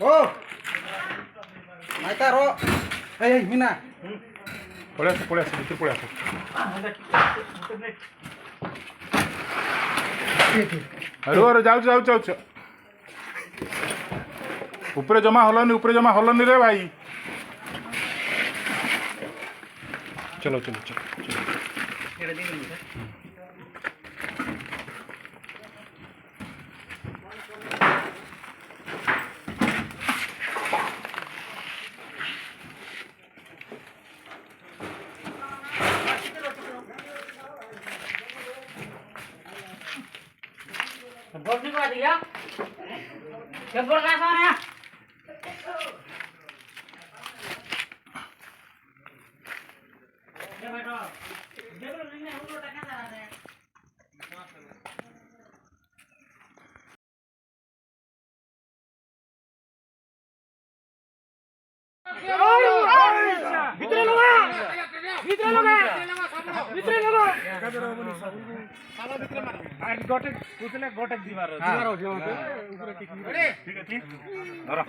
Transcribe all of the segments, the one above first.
Oh, naik ro. Mina. पळ्या भीतर पळ्या अरे अरे जाऊ जाऊ जाऊ ऊपर जमा हलनी रे भाई चलो चलो चलो चलो बोलने को आ गया क्या बोल रहा है ये बैठो जरूर नहीं है उनको टका दे रहे हैं भीतर लोगा साला भीतर मारो আর গটে পুতলে গটে দিবার দিবার हो ऊपर ठीक है ठीक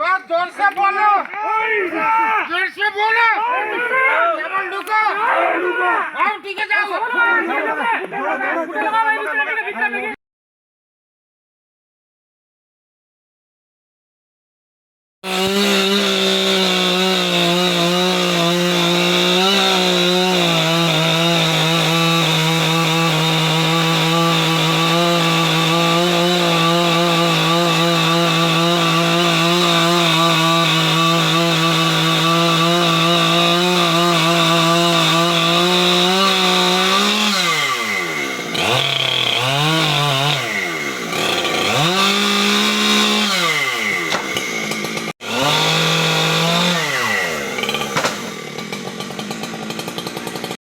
बात जोर से बोलो जोर से बोलो केवल लुको आओ ठीक है जाओ